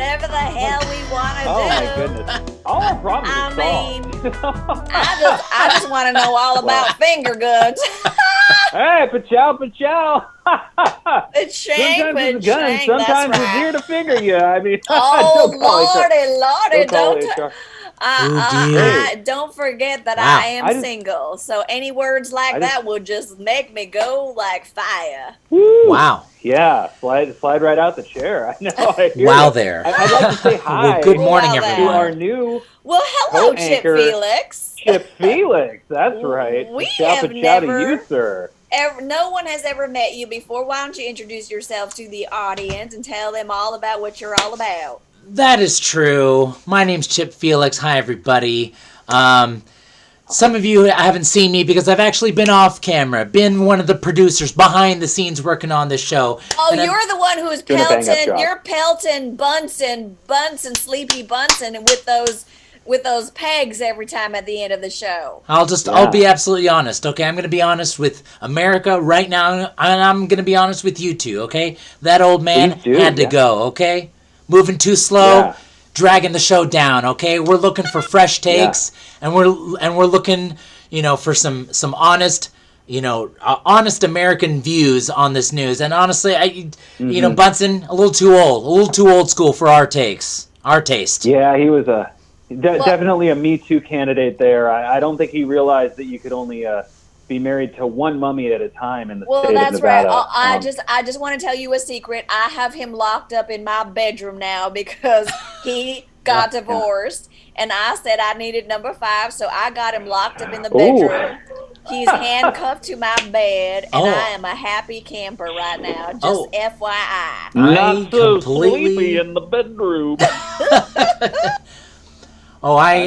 whatever the hell we want to do. Oh my goodness! All our problems I are mean, solved. I just want to know all about finger guns. Hey, pachow, pachow. It's shank, Sometimes but it's a gun, shank, sometimes that's it's right. here to finger you. I mean, Oh, don't call lordy, Don't call don't. HR. Oh, dear. Don't forget that Wow. I am I just- single. So any words like I just- that would just make me go like fire. Woo! Wow. Yeah, slide right out the chair. I know. I hear Wow you. there. I'd like to say hi Well, good morning, Wow, to everyone. our new Well, hello, Chip co-anchor, Felix. Chip Felix. That's right. We Pachow, have pachow to never- you, sir. No one has ever met you before. Why don't you introduce yourself to the audience and tell them all about what you're all about? That is true. My name's Chip Felix. Hi, everybody. Some of you haven't seen me because I've actually been off camera, been one of the producers behind the scenes working on this show. Oh, And I'm- you're the one who's Doing a bang-up pelting. job. You're pelting Bunsen, Sleepy Bunsen, and with those pegs every time at the end of the show. I'll be absolutely honest, okay? I'm going to be honest with America right now, and I'm going to be honest with you two, okay? That old man Please do, had to yeah. go, okay? Moving too slow, Yeah. dragging the show down, okay? We're looking for fresh takes, and we're looking, for some honest, honest American views on this news. And honestly, Bunsen, a little too old school for our takes, our taste. Yeah, he was definitely a Me Too candidate there. I don't think he realized that you could only be married to one mummy at a time in the Well, state that's of Nevada. right. I just want to tell you a secret. I have him locked up in my bedroom now because he got divorced, and I said I needed number 5, so I got him locked up in the bedroom. He's handcuffed to my bed, and I am a happy camper right now. Just FYI. Not so completely- sleepy in the bedroom. I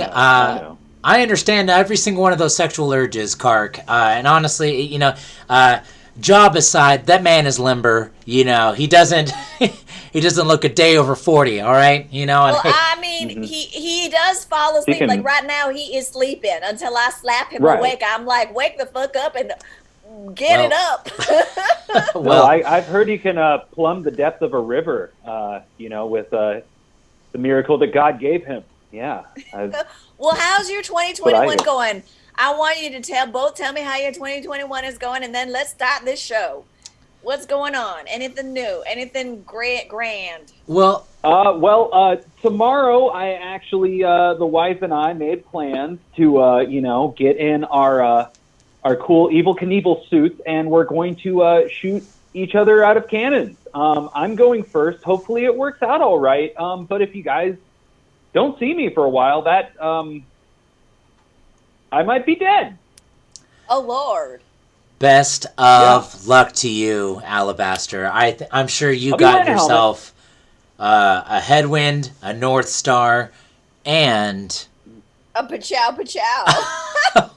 know. I understand every single one of those sexual urges, Kark. And honestly, job aside, that man is limber. He doesn't he doesn't look a day over 40. All right, Well, I mean, he does fall asleep. can- Like right now, he is sleeping until I slap him Right. awake. I'm like, wake the fuck up and get it up. Well, I've heard he can plumb the depth of a river, with the miracle that God gave him. Yeah. Well, how's your 2021 hear. going? I want you to tell me how your 2021 is going, and then let's start this show. What's going on? Anything new? Anything grand? well, Tomorrow I actually, the wife and I made plans to, get in our cool Evel Knievel suits, and we're going to shoot each other out of cannons. I'm going first. Hopefully it works out all right. But if you guys don't see me for a while, that I might be dead. Oh Lord! best of luck to you, Alabaster. I'm sure you I'll be got wearing a yourself a headwind, a North Star, and A pachow.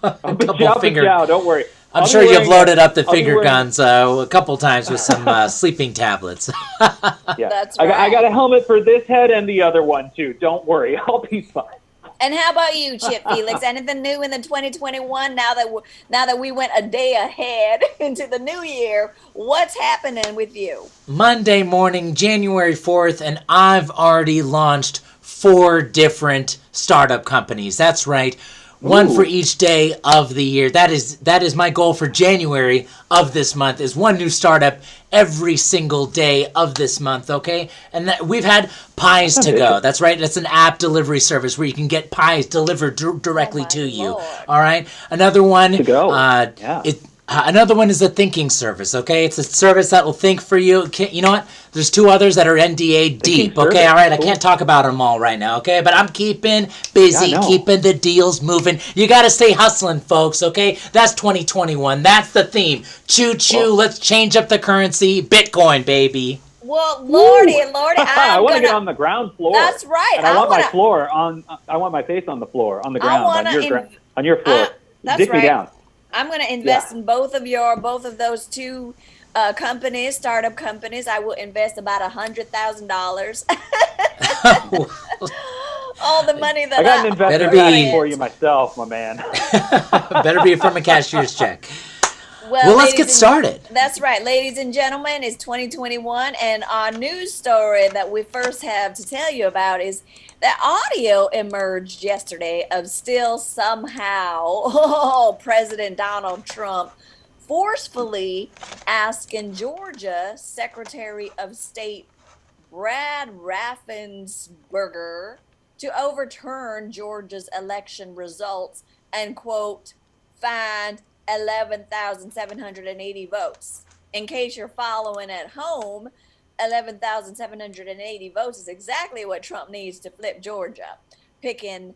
a couple finger. Don't worry. I'm I'll be sure you've wearing loaded up the I'll be finger wearing- guns a couple times with some sleeping tablets. Yeah. That's I right. got a helmet for this head and the other one too. Don't worry, I'll be fine. And how about you, Chip Felix? Anything new in the 2021 now that we went a day ahead into the new year? What's happening with you? Monday morning, January 4th, and I've already launched 4 different startup companies. That's right. One for each day of the year. That is my goal for January of this month, is one new startup every single day of this month, okay? And we've had Pies to Go. That's right. That's an app delivery service where you can get pies delivered directly to you. Lord. All right? Another one To go. Yeah. Another one is a thinking service, okay? It's a service that will think for you. You know what? There's 2 others that are NDA deep, okay? service. All right, I Cool. can't talk about them all right now, okay? But I'm keeping busy, Yeah, I know. keeping the deals moving. You got to stay hustling, folks, okay? That's 2021. That's the theme. Choo-choo, let's change up the currency. Bitcoin, baby. Well, Lordy, I want to get on the ground floor. That's right. And I want my floor on. I want my face on the floor, on the ground, on your floor. That's Dick right. me down. I'm going to invest in both of those 2 companies, startup companies. I will invest about $100,000. All the money that I got an investment Better be- planning for you myself, my man. Better be from a cashier's check. Well, Well, let's get ladies and started. that's right, ladies and gentlemen, it's 2021, and our news story that we first have to tell you about is that audio emerged yesterday of still somehow President Donald Trump forcefully asking Georgia Secretary of State Brad Raffensperger to overturn Georgia's election results and, quote, find 11,780 votes. In case you're following at home, 11,780 votes is exactly what Trump needs to flip Georgia, picking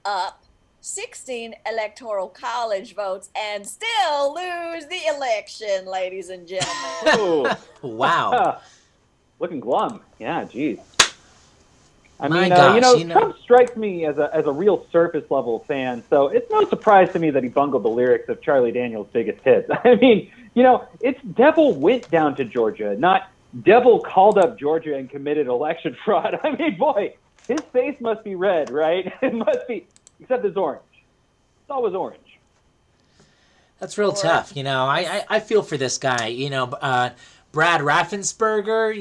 up 16 electoral college votes and still lose the election, ladies and gentlemen. Oh, Wow. looking glum. Yeah, geez. I My mean, gosh, Trump strikes me as a real surface level fan, so it's no surprise to me that he bungled the lyrics of Charlie Daniels' biggest hits. I mean, it's Devil went down to Georgia, not Devil called up Georgia and committed election fraud. I mean, boy, his face must be red, right? It must be, except it's orange. It's always orange. That's real Or tough. I feel for this guy. Brad Raffensperger,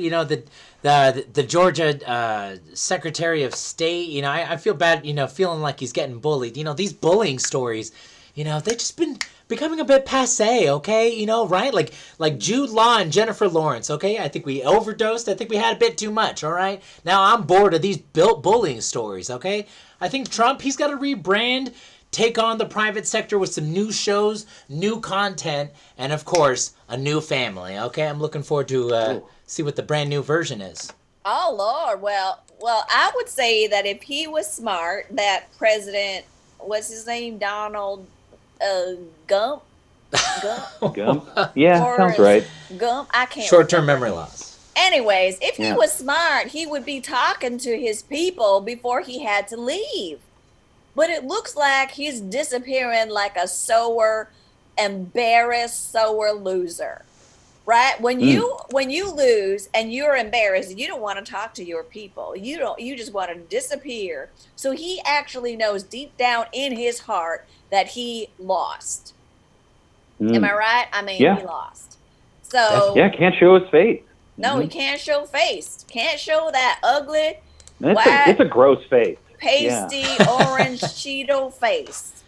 the Georgia Secretary of State. I feel bad, feeling like he's getting bullied. These bullying stories, they've just been becoming a bit passe, okay? Right? Like Jude Law and Jennifer Lawrence, okay? I think we overdosed. I think we had a bit too much, all right? Now I'm bored of these built bullying stories, okay? I think Trump, he's got to rebrand, take on the private sector with some new shows, new content, and of course, a new family. Okay, I'm looking forward to see what the brand new version is. oh Lord, well, I would say that if he was smart, that President, what's his name, Donald uh, Gump, Gump, Gump? Yeah, sounds Forrest right. Gump, I can't Short-term remember. memory loss. Anyways, if he Yeah. was smart, he would be talking to his people before he had to leave. But it looks like he's disappearing like a sore, embarrassed, sore loser. Right? When Mm. you lose and you're embarrassed, you don't want to talk to your people. You just want to disappear. So he actually knows deep down in his heart that he lost. Am I Mm. right? I mean, he Yeah. lost. Definitely. Yeah, So can't show his face. no, he Hmm. can't show face. Can't show that ugly, It's white, a gross face. Yeah. pasty, orange Cheeto face.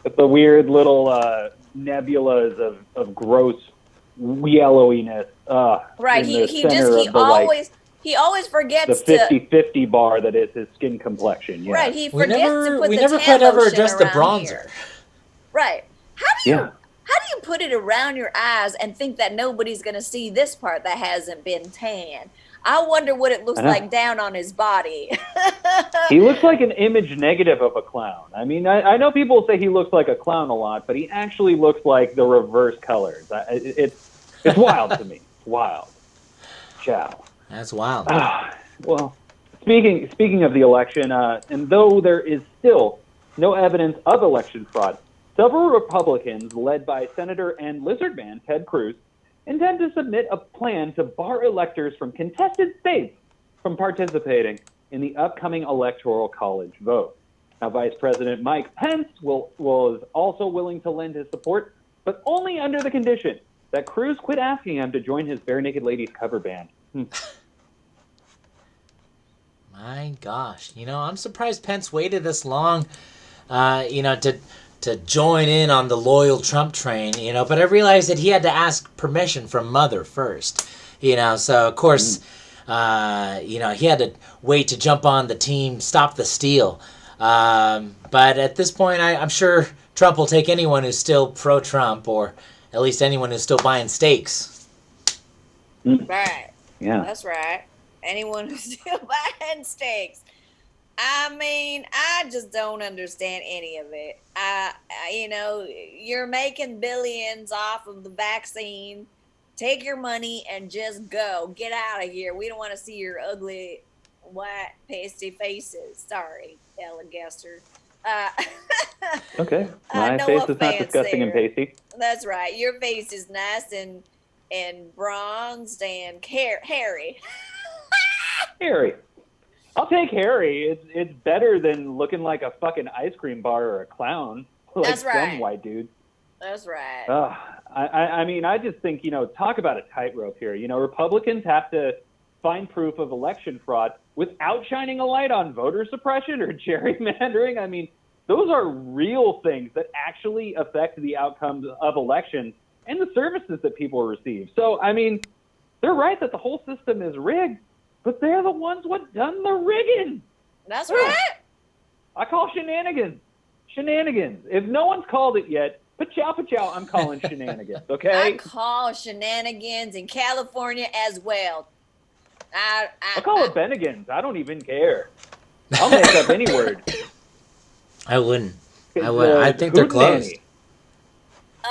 With the weird little nebulas of gross yellowiness Right. in He the he just center of he always the forgets to 50-50 bar that is his skin complexion. right, Yeah. he We forgets to never put we the never tan quite ever lotion addressed the around bronzer. here. Right. Yeah. How do you put it around your eyes and think that nobody's going to see this part that hasn't been tan? I wonder what it I looks know. like down on his body. He looks like an image negative of a clown. I mean, I know people say he looks like a clown a lot, but he actually looks like the reverse colors. It's wild to me. It's wild. Ciao. That's wild. Well, speaking of the election, and though there is still no evidence of election fraud, several Republicans, led by Senator and Lizardman Ted Cruz, intend to submit a plan to bar electors from contested states from participating in the upcoming electoral college vote. Now, Vice President Mike Pence was also willing to lend his support, but only under the condition that Cruz quit asking him to join his Bare Naked Ladies cover band. My gosh, I'm surprised Pence waited this long, to join in on the loyal Trump train, But I realized that he had to ask permission from Mother first, So of course, he had to wait to jump on the team, stop the steal. But at this point, I'm sure Trump will take anyone who's still pro-Trump, or at least anyone who's still buying steaks. Right. Yeah. That's right. Anyone who's still buying steaks. I mean, I just don't understand any of it. You're making billions off of the vaccine. Take your money and just go. Get out of here. We don't want to see your ugly, white, pasty faces. Sorry, Ella Gester. Uh, Okay. My no face is not offense disgusting and there. pasty. That's right. Your face is nice and bronzed and hairy. Harry. I'll take Harry. It's better than looking like a fucking ice cream bar or a clown, like That's right. some white dude. That's right. I mean, I just think, talk about a tightrope here. Republicans have to find proof of election fraud without shining a light on voter suppression or gerrymandering. I mean, those are real things that actually affect the outcomes of elections and the services that people receive. So, I mean, they're right that the whole system is rigged, but they're the ones what done the rigging. That's right. I call shenanigans. Shenanigans. If no one's called it yet, pachow, I'm calling shenanigans, okay? I call shenanigans in California as well. I'll call it Bennigan's. I don't even care. I'll make up any word. I wouldn't. I think they're closed.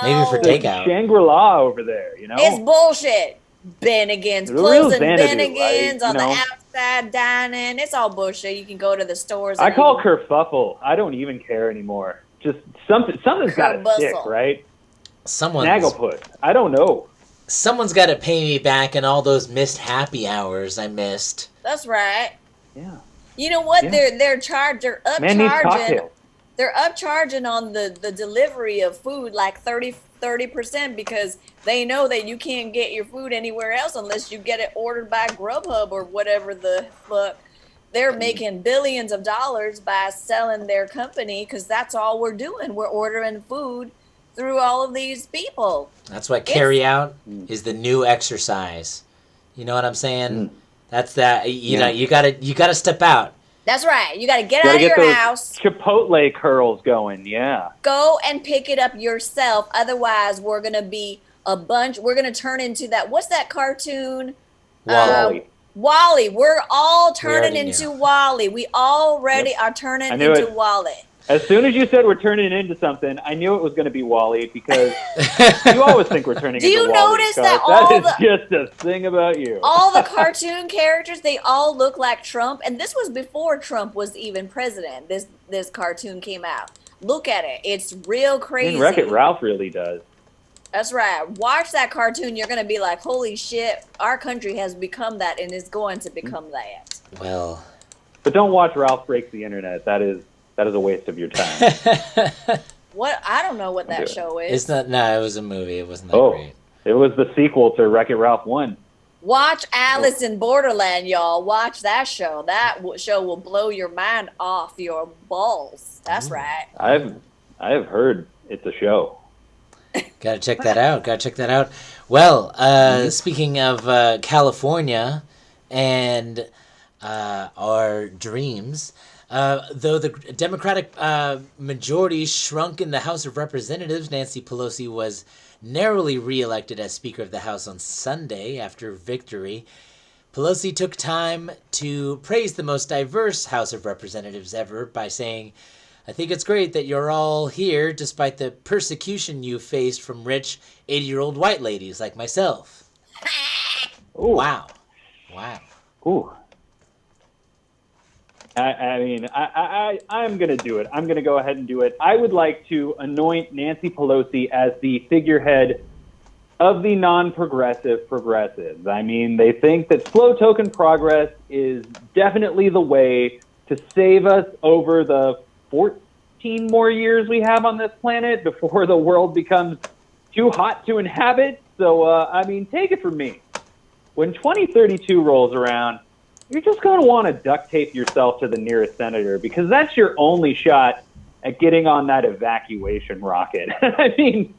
Maybe for takeout. Shangri-La over there, It's bullshit. Bennigan's closing Bennigan's on the outside dining. It's all bullshit. You can go to the stores. I call kerfuffle. I don't even care anymore. Just something's got to stick, right? Snagglepuss. I don't know. Someone's got to pay me back in all those missed happy hours I missed. That's right. Yeah. You know what? Yeah. They're upcharging. They're upcharging on the delivery of food like 30% because they know that you can't get your food anywhere else unless you get it ordered by Grubhub or whatever the fuck. They're making billions of dollars by selling their company because that's all we're doing. We're ordering food through all of these people. That's why carry out is the new exercise. You know what I'm saying? That's that. You gotta step out. That's right. You gotta get out of your house. Chipotle curls going. Yeah. Go and pick it up yourself. Otherwise, we're gonna be a bunch. We're gonna turn into that. What's that cartoon? Wally. Wally. We're all turning into Wally. We already are turning into Wally. As soon as you said we're turning into something, I knew it was going to be Wally because you always think we're turning into Wally. Do you notice that that is just a thing about you? All the cartoon characters, they all look like Trump. And this was before Trump was even president. This cartoon came out. Look at it. It's real crazy. And Wreck-It Ralph really does. That's right. Watch that cartoon. You're going to be like, holy shit, our country has become that and is going to become that. Well. But don't watch Ralph Breaks the Internet. That is a waste of your time. What? I don't know what that show is. It's not. No, it was a movie. It wasn't that great. It was the sequel to Wreck-It Ralph 1. Watch Alice in Borderland, y'all. Watch that show. That show will blow your mind off your balls. That's right. I have heard it's a show. Gotta check that out. Well, speaking of California and our dreams. Though the Democratic majority shrunk in the House of Representatives, Nancy Pelosi was narrowly reelected as Speaker of the House on Sunday after victory. Pelosi took time to praise the most diverse House of Representatives ever by saying, "I think it's great that you're all here despite the persecution you faced from rich 80-year-old white ladies like myself." Ooh. Wow. Ooh. I mean, I'm going to do it. I'm going to go ahead and do it. I would like to anoint Nancy Pelosi as the figurehead of the non-progressive progressives. I mean, they think that slow token progress is definitely the way to save us over the 14 more years we have on this planet before the world becomes too hot to inhabit. So, I mean, take it from me. When 2032 rolls around, you're just going to want to duct tape yourself to the nearest senator because that's your only shot at getting on that evacuation rocket. I mean,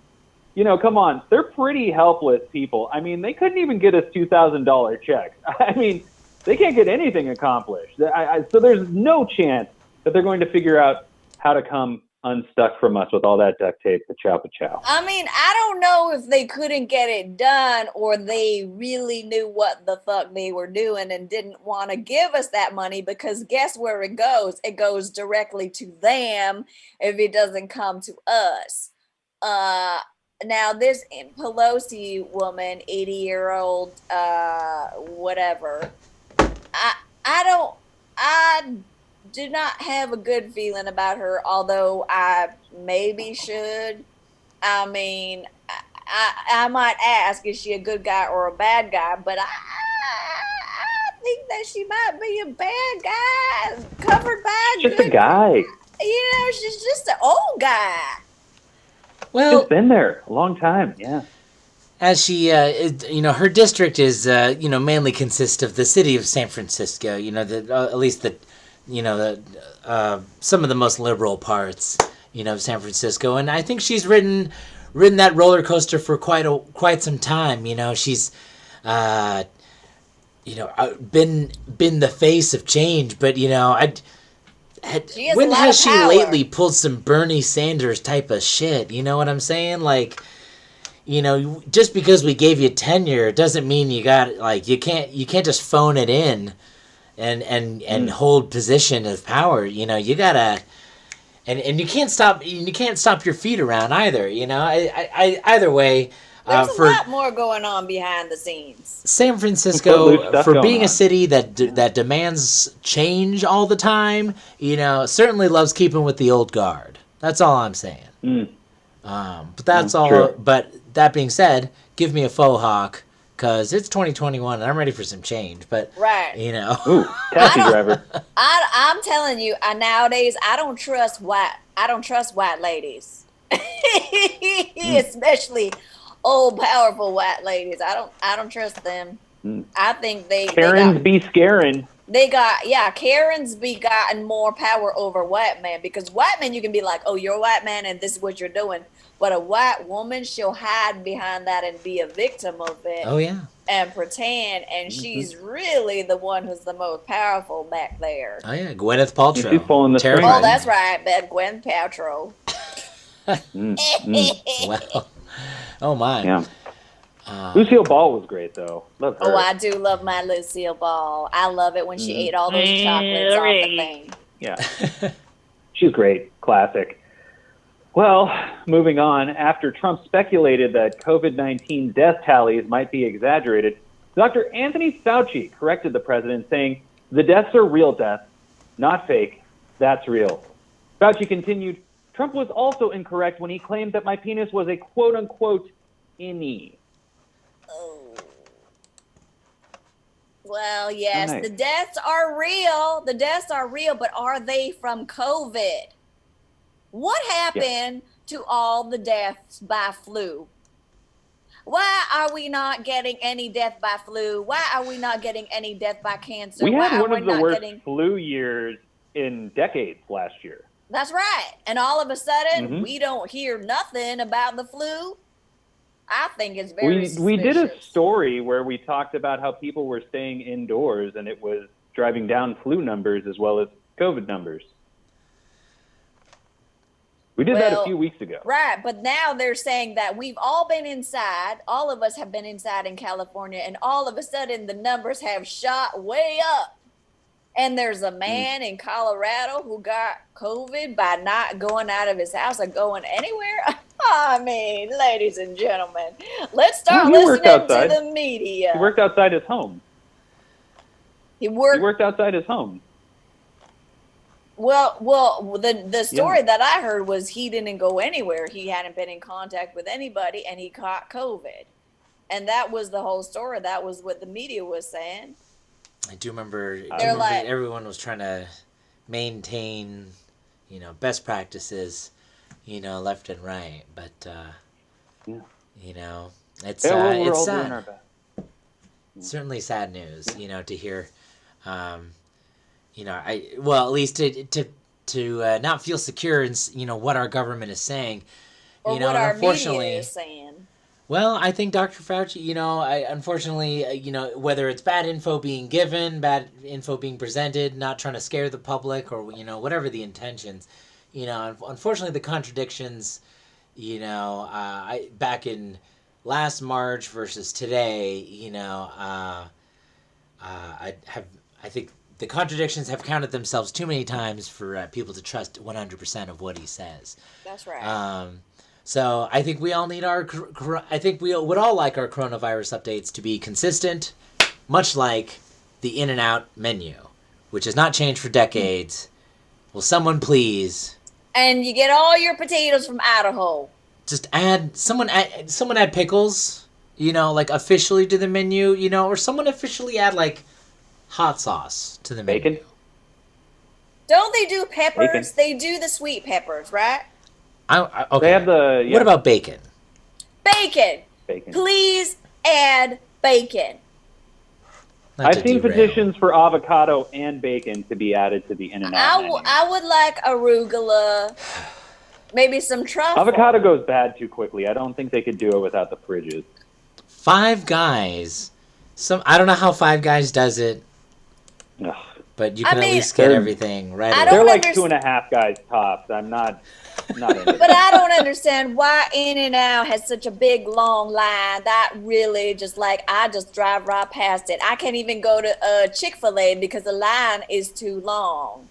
come on. They're pretty helpless people. I mean, they couldn't even get us $2,000 checks. I mean, they can't get anything accomplished. So there's no chance that they're going to figure out how to come unstuck from us with all that duct tape. Pachow. I mean, I don't know if they couldn't get it done or they really knew what the fuck they were doing and didn't want to give us that money because guess where it goes? It goes directly to them if it doesn't come to us. Now this Pelosi woman, 80-year-old, whatever, I do not have a good feeling about her, although I maybe should. I mean, I might ask, is she a good guy or a bad guy? But I think that she might be a bad guy, covered by just a guy. She's just an old guy. Well, It's been there a long time. Yeah. as she, her district is, mainly consists of the city of San Francisco. At least some of the most liberal parts, of San Francisco. And I think she's ridden that roller coaster for quite some time. She's, been the face of change. But She has a when lot of has she power. lately pulled some Bernie Sanders type of shit? You know what I'm saying? Like, just because we gave you tenure doesn't mean you can't just phone it in and hold position of power. You gotta and you can't stop your feet around either. Either way. There's a For lot more going on behind the scenes. San Footloose Francisco, stuff for going being a on. city that demands change all the time, certainly loves keeping with the old guard. That's all I'm saying. But that's all. True. But that being said, give me a faux hawk because it's 2021 and I'm ready for some change. But Right. Ooh, taxi driver. I'm telling you, nowadays I don't trust white ladies, especially old powerful white ladies. I don't trust them. I think Karens be scaring. Karens be gotten more power over white men, because white men you can be like, oh, you're a white man and this is what you're doing, but a white woman, she'll hide behind that and be a victim of it. Oh yeah. And pretend, and she's really the one who's the most powerful back there. Oh yeah, Gwyneth Paltrow. She's pulling the strings. Oh, that's right, that Gwen Paltrow. Well, oh my. Yeah. Lucille Ball was great, though. Love her. Oh, I do love my Lucille Ball. I love it when she ate all those chocolates off the thing. Yeah. She's great. Classic. Well, moving on. After Trump speculated that COVID-19 death tallies might be exaggerated, Dr. Anthony Fauci corrected the president, saying, the deaths are real deaths, not fake. That's real. Fauci continued, Trump was also incorrect when he claimed that my penis was a quote-unquote innie. Oh. Well, yes, Nice. the deaths are real. The deaths are real, but are they from COVID? What happened to all the deaths by flu? Why are we not getting any death by flu? Why are we not getting any death by cancer? We Why had are one we of the not worst getting... flu years in decades last year. That's right. And all of a sudden, we don't hear nothing about the flu. I think it's very We did a suspicious. story where we talked about how people were staying indoors and it was driving down flu numbers as well as COVID numbers. We did that a few weeks ago. Right, but now they're saying that we've all been inside. All of us have been inside in California, and all of a sudden the numbers have shot way up. And there's a man in Colorado who got COVID by not going out of his house or going anywhere. I mean, ladies and gentlemen, let's start listening to the media. He worked outside his home. He worked outside his home. Well, the story that I heard was he didn't go anywhere. He hadn't been in contact with anybody, and he caught COVID. And that was the whole story. That was what the media was saying. I do remember everyone was trying to maintain, best practices, left and right. But, it's it's sad. Certainly sad news, to hear, at least to not feel secure in, what our government is saying. Or what our media is saying. Well, I think Dr. Fauci, unfortunately, whether it's bad info being given, bad info being presented, not trying to scare the public or, whatever the intentions, unfortunately the contradictions, back in last March versus today, I think the contradictions have counted themselves too many times for people to trust 100% of what he says. That's right. So I think we all need I think we would all like our coronavirus updates to be consistent, much like the In-N-Out menu, which has not changed for decades. Will someone please? And you get all your potatoes from Idaho. Just someone add pickles, officially to the menu, or someone officially add hot sauce to the menu. Bacon? Don't they do peppers? Bacon. They do the sweet peppers, right? Okay. They have the. Yeah, What about bacon? Bacon. bacon? Please add bacon. Not to I've seen derail. petitions for avocado and bacon to be added to the In-N-Out menu. I would like arugula, maybe some truffle. Avocado goes bad too quickly. I don't think they could do it without the fridges. Five Guys. I don't know how Five Guys does it, Ugh. but you I can at mean, least get They're- everything right I away. don't They're like understand. 2.5 guys tops. I'm not into But I that. don't understand why In-N-Out has such a big long line. That really just like I just drive right past it. I can't even go to Chick-fil-A because the line is too long.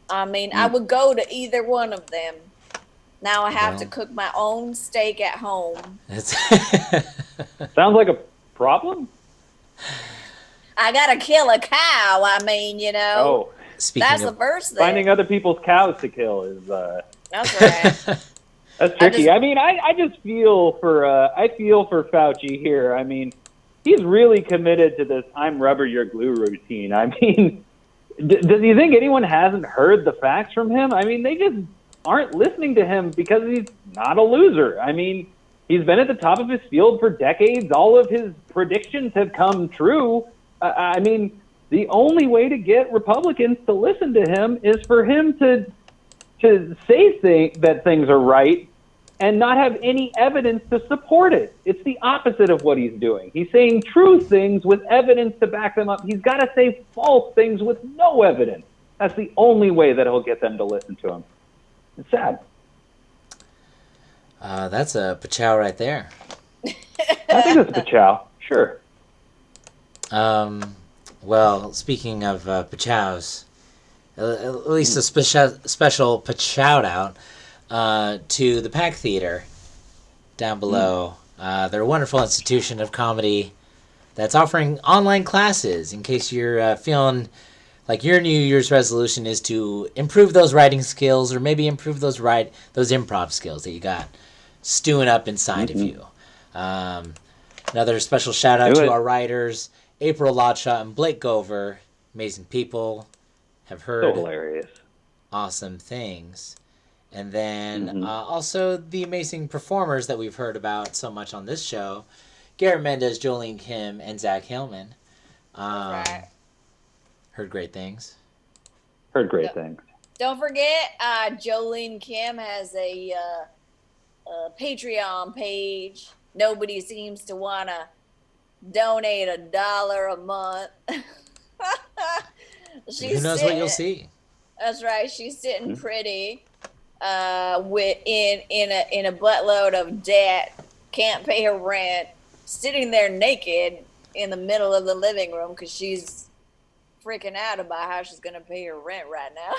I mean, I would go to either one of them. Now I have to Well. cook my own steak at home. It's Sounds like a problem. I gotta kill a cow. I mean, Oh, Speaking that's the of, first thing. finding other people's cows to kill is That's right. that's tricky. just- I mean, I just feel for Fauci here. I mean, he's really committed to this "I'm rubber, you're glue" routine. I mean, does he think anyone hasn't heard the facts from him? I mean, they just aren't listening to him because he's not a loser. I mean, he's been at the top of his field for decades. All of his predictions have come true. I mean, the only way to get Republicans to listen to him is for him to say that things are right and not have any evidence to support it. It's the opposite of what he's doing. He's saying true things with evidence to back them up. He's got to say false things with no evidence. That's the only way that he'll get them to listen to him. It's sad. that's a pachow right there. I think it's Pachow. Sure. Well, speaking of pachows, at least a special pachow out to the Pack Theater down below. They're a wonderful institution of comedy that's offering online classes in case you're feeling like your New Year's resolution is to improve those writing skills or maybe improve those improv skills that you got stewing up inside of you. Another special shout out to our writers, April Lodshot and Blake Gover. Amazing people. Have heard So hilarious. awesome things. And then also the amazing performers that we've heard about so much on this show. Garrett Mendez, Jolene Kim, and Zach Hillman. Right. Heard great things. Heard great things. Don't forget, Jolene Kim has a Patreon page. Nobody seems to want to donate $1 a month. Who knows what you'll see? That's right. She's sitting pretty, with in a buttload of debt. Can't pay her rent. Sitting there naked in the middle of the living room because she's freaking out about how she's gonna pay her rent right now.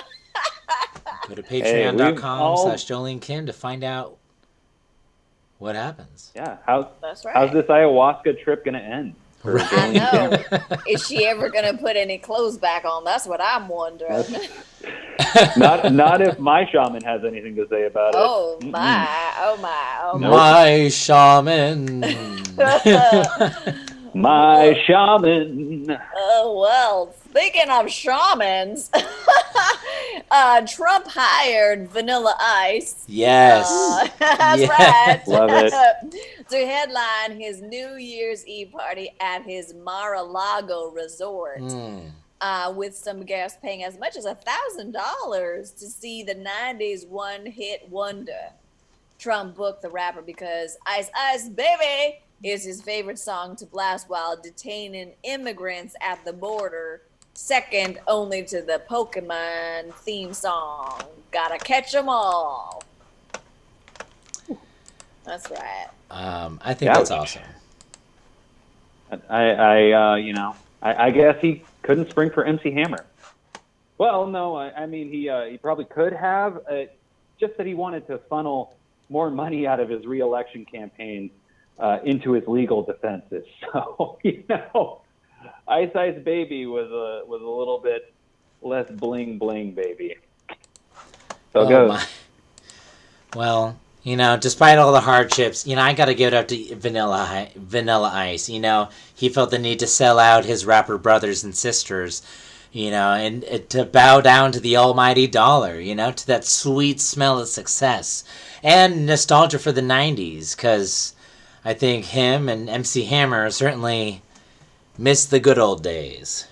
Go to Hey, patreon.com/Jolene Kim to find out what happens. Yeah. That's right. How's this ayahuasca trip going to end? For I Jolene Kim? know. Is she ever gonna put any clothes back on? That's what I'm wondering. Not if my shaman has anything to say about it. Oh my! Oh my! Oh my! My shaman. My shaman. Oh, well, speaking of shamans, Trump hired Vanilla Ice. Yes. That's Yes. right. Love it. To headline his New Year's Eve party at his Mar-a-Lago resort. With some guests paying as much as $1,000 to see the 90s one-hit wonder. Trump booked the rapper because Ice Ice Baby is his favorite song to blast while detaining immigrants at the border, second only to the Pokemon theme song, Gotta Catch 'Em All. That's right. I think that's awesome. I guess he couldn't spring for MC Hammer. Well, no, I mean he probably could have, just that he wanted to funnel more money out of his re-election campaign into his legal defenses. So Ice Ice Baby was a little bit less bling bling baby. So it goes. Well, despite all the hardships, I got to give it up to Vanilla Ice. He felt the need to sell out his rapper brothers and sisters and to bow down to the almighty dollar, to that sweet smell of success and nostalgia for the 90s, because I think him and MC Hammer certainly miss the good old days.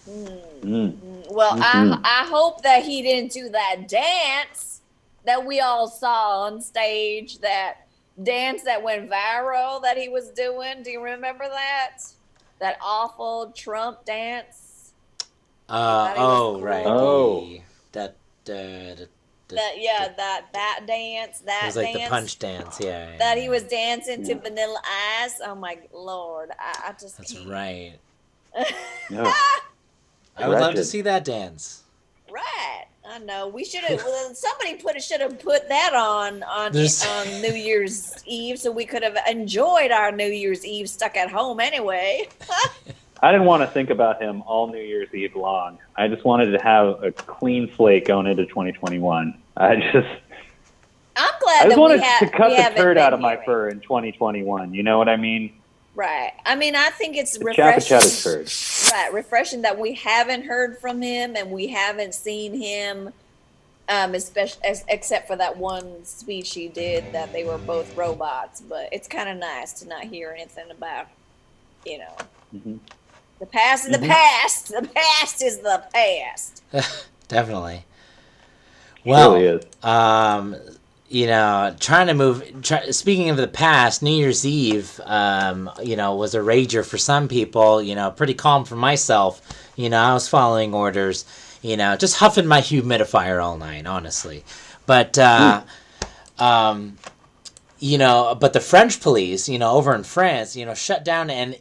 Well, Mm-hmm. I hope that he didn't do that dance that we all saw on stage, that dance that went viral that he was doing. Do you remember that? That awful Trump dance. He thought he was Oh, right. cool. Oh, That, uh, That yeah, it that was like the dance punch dance. Yeah, that yeah, he yeah. was dancing to yeah. Vanilla Ice. Oh my lord, I just That's can't. right. No, I would love to wretched. see that dance. Right. I know. We should have. Well, somebody should have put that There's, on New Year's Eve, so we could have enjoyed our New Year's Eve stuck at home anyway. I didn't want to think about him all New Year's Eve long. I just wanted to have a clean slate going into 2021. I'm I glad just that wanted to we cut the haven't turd out been of my hearing. fur in 2021. You know what I mean? Right. I mean, I think it's The Chappa refreshing. Chatta turd. Right, refreshing that we haven't heard from him and we haven't seen him, especially except for that one speech he did that they were both robots. But it's kind of nice to not hear anything about, you know, Mm-hmm. the past is the Mm-hmm. past. The past is the past. definitely. Surely Well, is. trying to speaking of the past, New Year's Eve, was a rager for some people, pretty calm for myself. I was following orders, just huffing my humidifier all night, honestly. But, but the French police, over in France, shut down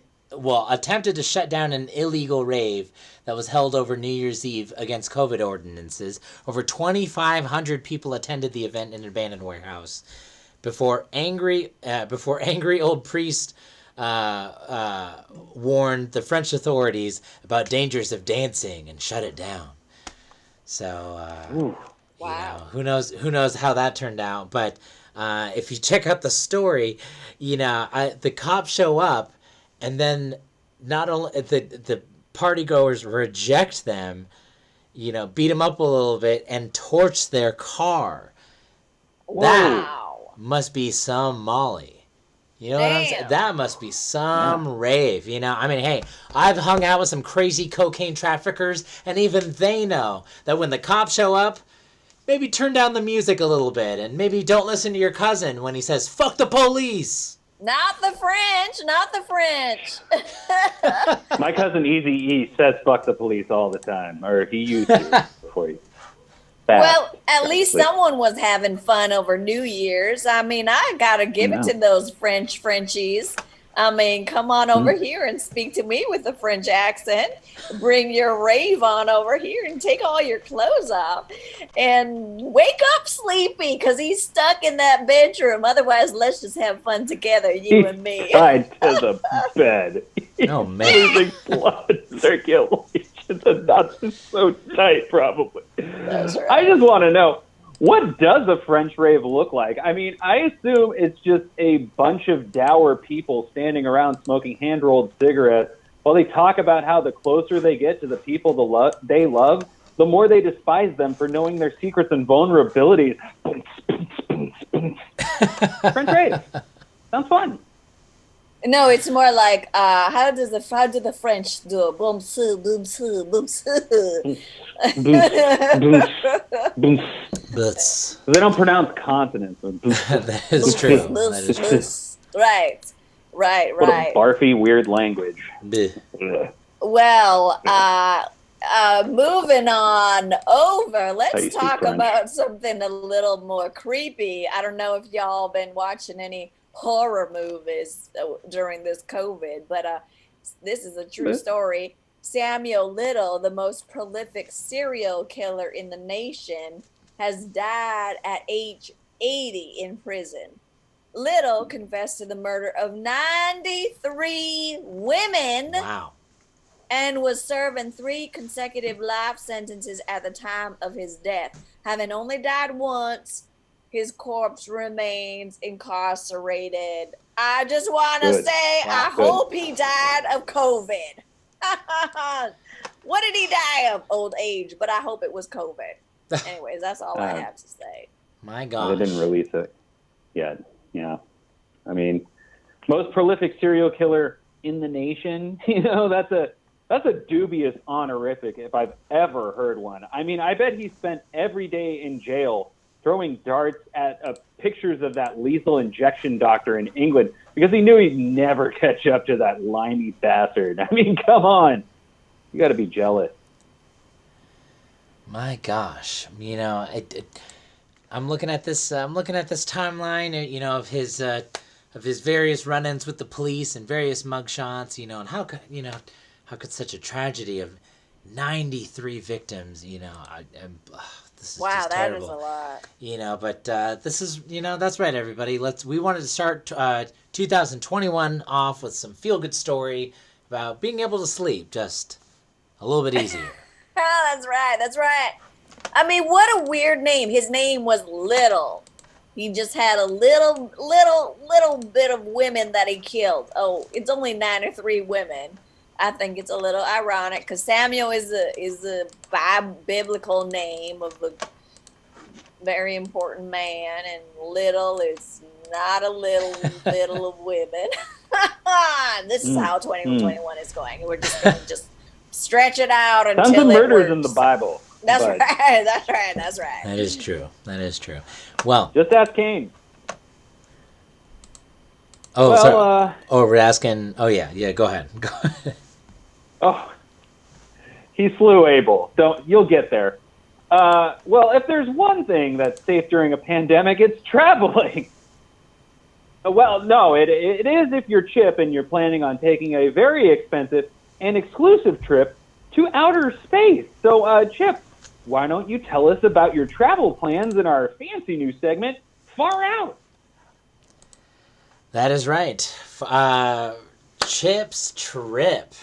attempted to shut down an illegal rave that was held over New Year's Eve against COVID ordinances. Over 2,500 people attended the event in an abandoned warehouse before angry old priest warned the French authorities about dangers of dancing and shut it down. So Ooh. Wow. who knows how that turned out, but if you check out the story, the cops show up, and then not only the party goers reject them, beat them up a little bit and torch their car. That Whoa. Wow. must be some Molly. You know what I'm saying? Damn. That must be Yeah. some rave. I mean, hey, I've hung out with some crazy cocaine traffickers, and even they know that when the cops show up, maybe turn down the music a little bit, and maybe don't listen to your cousin when he says, "Fuck the police." Not the French. Not the French. My cousin Easy E says "fuck the police" all the time, or he used to before he passed. Well, at least Sadly. someone was having fun over New Year's. I mean, I gotta give it No. to those Frenchies. I mean, come on over here and speak to me with a French accent. Bring your rave on over here and take all your clothes off and wake up, Sleepy, because he's stuck in that bedroom. Otherwise, let's just have fun together, you He's and me. tied to the bed. Oh, He's man. losing blood circulation. The nuts is so tight, probably. That's right. I just want to know, what does a French rave look like? I mean, I assume it's just a bunch of dour people standing around smoking hand-rolled cigarettes while they talk about how the closer they get to the people they love, the more they despise them for knowing their secrets and vulnerabilities. French rave. Sounds fun. No, it's more like how do the French do boom su boom su boom su. Boom. Boots. They don't pronounce consonants. That is true. That is true. Right, What a right. barfy, weird language. Bleh. Ugh. Well, moving on over, How you let's speak talk French. about something a little more creepy. I don't know if y'all been watching any horror movies during this COVID, but this is a true story. Samuel Little, the most prolific serial killer in the nation, has died at age 80 in prison. Little confessed to the murder of 93 women Wow. and was serving 3 consecutive life sentences at the time of his death. Having only died once, his corpse remains incarcerated. I just want to Good. say, Wow. I Good. hope he died of COVID. What did he die of? Old age, but I hope it was COVID. Anyways, that's all I Uh, have to say. My they didn't gosh. release it yet. Yeah. I mean, most prolific serial killer in the nation. That's a dubious honorific if I've ever heard one. I mean, I bet he spent every day in jail throwing darts at pictures of that lethal injection doctor in England because he knew he'd never catch up to that limey bastard. I mean, come on, you got to be jealous. My gosh. I'm looking at this. I'm looking at this timeline. Of his various run-ins with the police and various mugshots. And how could such a tragedy of 93 victims. This is Wow, just that is a terrible. lot. But this is that's right, everybody. We wanted to start 2021 off with some feel-good story about being able to sleep just a little bit easier. Oh, that's right. That's right. I mean, what a weird name. His name was Little. He just had a little bit of women that he killed. Oh, it's only 93 women. I think it's a little ironic because Samuel is a biblical name of a very important man, and little is not a little of women. This is Mm, how mm. 2021 is going. We're just gonna just stretch it out Tons of until it murders in the works. Bible, That's right. but That's right. That's right. That is true. That is true. Well, just ask Cain. oh, Well, sorry. Oh, we're asking. Oh, yeah, yeah. Go ahead. Go ahead. oh, he slew Abel. You'll get there. Well, if there's one thing that's safe during a pandemic, it's traveling. Well, no, it is if you're Chip and you're planning on taking a very expensive and exclusive trip to outer space. So, Chip, why don't you tell us about your travel plans in our fancy new segment, Far Out? That is right. Chip's trip.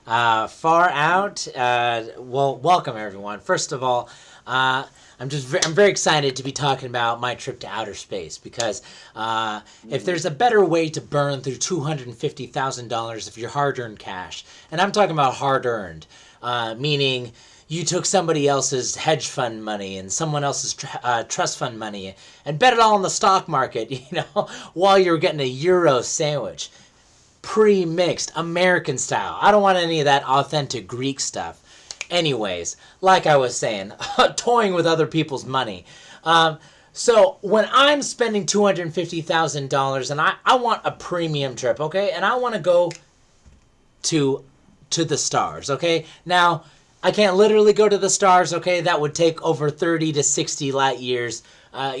Far out. Well, welcome everyone. First of all, I'm very excited to be talking about my trip to outer space because if there's a better way to burn through $250,000 of your hard-earned cash, and I'm talking about hard-earned, meaning you took somebody else's hedge fund money and someone else's trust fund money and bet it all on the stock market, while you're getting a Euro sandwich, pre-mixed, American style. I don't want any of that authentic Greek stuff. Anyways, like I was saying, toying with other people's money. So when I'm spending $250,000 and I want a premium trip, okay, and I want to go to the stars, okay. Now I can't literally go to the stars, okay. That would take over 30 to 60 light years. I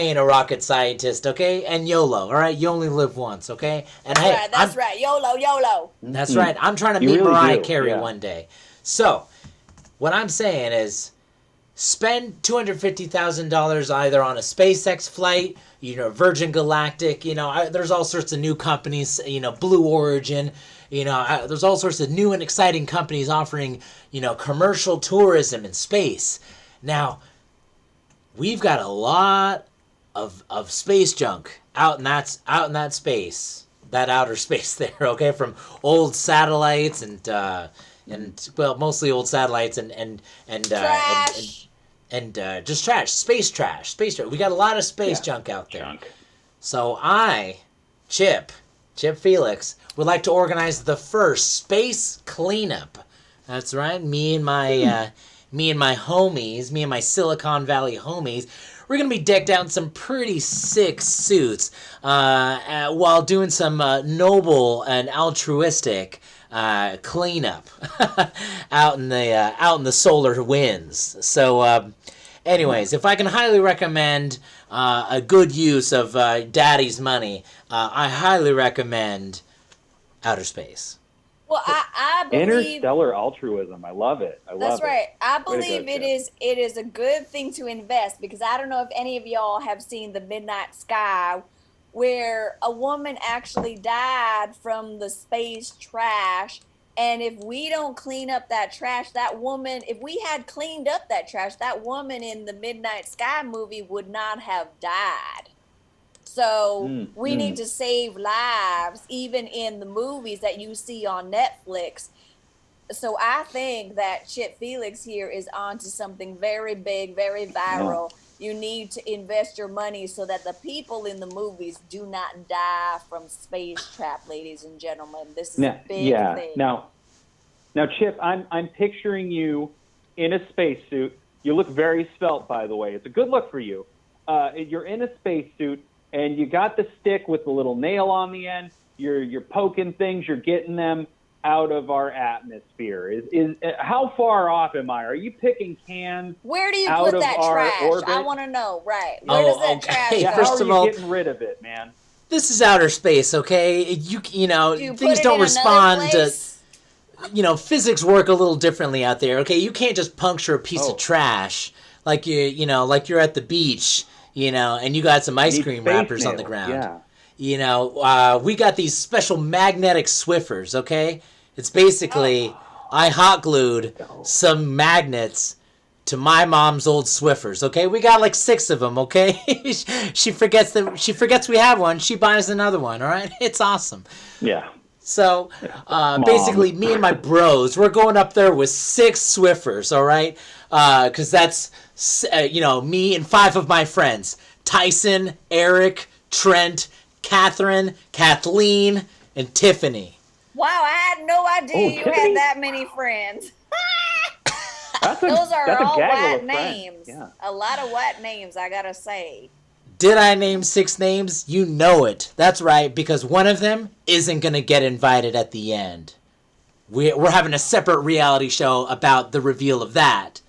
ain't a rocket scientist, okay? And YOLO, all right? You only live once, okay? And That's hey, right. That's right. YOLO, YOLO. that's Mm-hmm. right. I'm trying to You meet really Mariah do, Carey yeah. one day. So, what I'm saying is spend $250,000 either on a SpaceX flight, Virgin Galactic, there's all sorts of new companies, Blue Origin, there's all sorts of new and exciting companies offering, commercial tourism in space. Now, we've got a lot of space junk out in that space, that outer space there, okay, from old satellites and well, mostly old satellites Trash. and just space trash. We got a lot of space junk out there. Junk. So Chip Felix, would like to organize the first space cleanup. That's right. Me and my homies, me and my Silicon Valley homies, we're gonna be decked out in some pretty sick suits while doing some noble and altruistic cleanup out in the solar winds. So, anyways, if I can highly recommend a good use of Daddy's money, I highly recommend outer space. Well, I believe Interstellar altruism. I love it. I that's love it. right. I Way to go, believe Chip. it is a good thing to invest because I don't know if any of y'all have seen The Midnight Sky where a woman actually died from the space trash. And if we don't clean up that trash, that woman, if we had cleaned up that trash, that woman in the Midnight Sky movie would not have died. So Mm, we need mm. to save lives, even in the movies that you see on Netflix. So I think that Chip Felix here is onto something very big, very Yeah. viral. You need to invest your money so that the people in the movies do not die from space trap, ladies and gentlemen. This is a big Yeah. thing. Now, Chip, I'm picturing you in a spacesuit. You look very svelte, by the way. It's a good look for you. You're in a spacesuit, and you got the stick with the little nail on the end. You're poking things. You're getting them out of our atmosphere. Is how far off am I? Are you picking cans Where do you out put of that our trash? I orbit? want to know, right? Where does Oh, that trash okay. Yeah. How go? First are of you all, getting rid of it, man? this is outer space, okay? You know, Do you put things it don't in another respond to, place? physics work a little differently out there, okay? You can't just puncture a piece of Oh, trash like like you're at the beach, and you got some you ice need cream space wrappers on the nails. ground. Yeah. We got these special magnetic Swiffers, okay? It's basically, I Oh. hot glued Oh. some magnets to my mom's old Swiffers, okay? We got like 6 of them, okay? she forgets we have one. She buys another one, all right? It's awesome. Yeah. So, Mom. basically, me and my bros, we're going up there with 6 Swiffers, all right? Because that's, me and 5 of my friends. Tyson, Eric, Trent, Catherine, Kathleen, and Tiffany. Wow, I had no Oh, idea you had Tiffany. that many friends. That's Those are a all gaggle white of friends. names. Yeah. A lot of white names, I gotta say. Did I name 6 names? You know it. That's right, because one of them isn't going to get invited at the end. We're having a separate reality show about the reveal of that.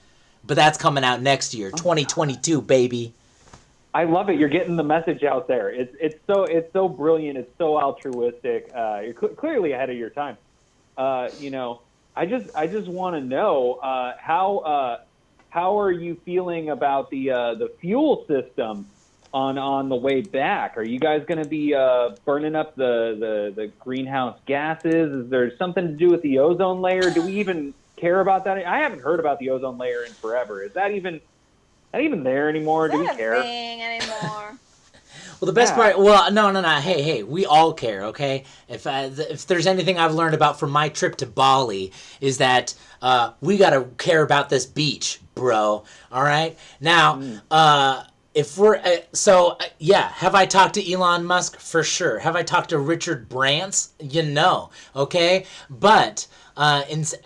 But that's coming out next year, Oh my God. 2022, baby. I love it. You're getting the message out there. It's so brilliant. It's so altruistic. You're clearly ahead of your time. I just want to know how are you feeling about the fuel system on the way back? Are you guys going to be burning up the greenhouse gases? Is there something to do with the ozone layer? Do we even care about that? I haven't heard about the ozone layer in forever. Is that even there anymore? Is Do we that a care? thing anymore? Well, the best Yeah. part, well, no, no, no. Hey, we all care, okay? If there's anything I've learned about from my trip to Bali, is that we gotta care about this beach, bro. All right. Now, if we're yeah, have I talked to Elon Musk? For sure. Have I talked to Richard Branson? Okay. But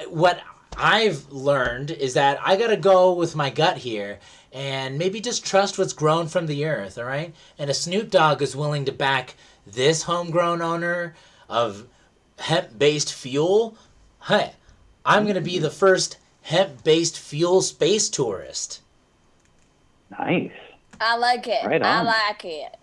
what I've learned is that I gotta go with my gut here and maybe just trust what's grown from the earth, all right? And if Snoop Dogg is willing to back this homegrown owner of hemp-based fuel, hey, I'm gonna be the first hemp-based fuel space tourist. Nice. I like it. Right I on. like it.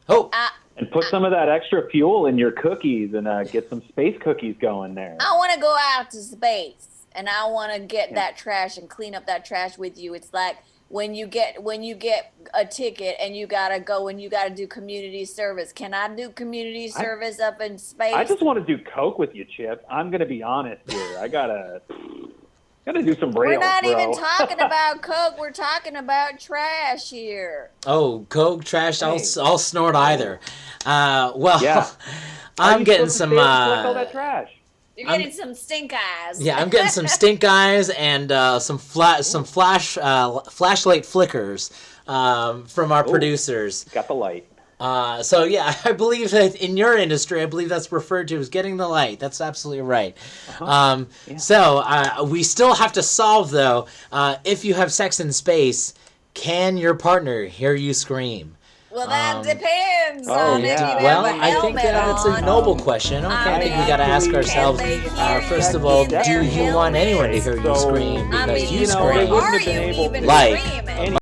Oh, I And put some of that extra fuel in your cookies and get some space cookies going there. I want to go out to space and I want to get Yeah. that trash and clean up that trash with you. It's like when you get a ticket and you gotta go and you gotta do community service. Can I do community I service up in I space? just want to do coke with you, Chip. I'm gonna be honest here. I gotta do some We're rails, not even bro. talking about Coke. We're talking about trash here. oh, Coke, trash, Hey. I'll snort either. Oh. Yeah. Well, How are I'm you getting supposed to some, stay and collect all that trash? You're I'm getting some stink eyes. Yeah, I'm getting some stink eyes and some flashlight flickers from our Oh, producers. got the light. So yeah, I believe that in your industry, I believe that's referred to as getting the light. That's absolutely right. Uh-huh. Yeah. So we still have to solve though. If you have sex in space, can your partner hear you scream? Well, that Um, depends Oh on if you yeah. have well, a I think helmet that's a on. noble question. Okay, I think we got to ask actually Can ourselves, they hear first you of all, in do their you want anyone to helmet? hear you So scream? I Because mean, you they or wouldn't scream are have been you able even to. like screaming? a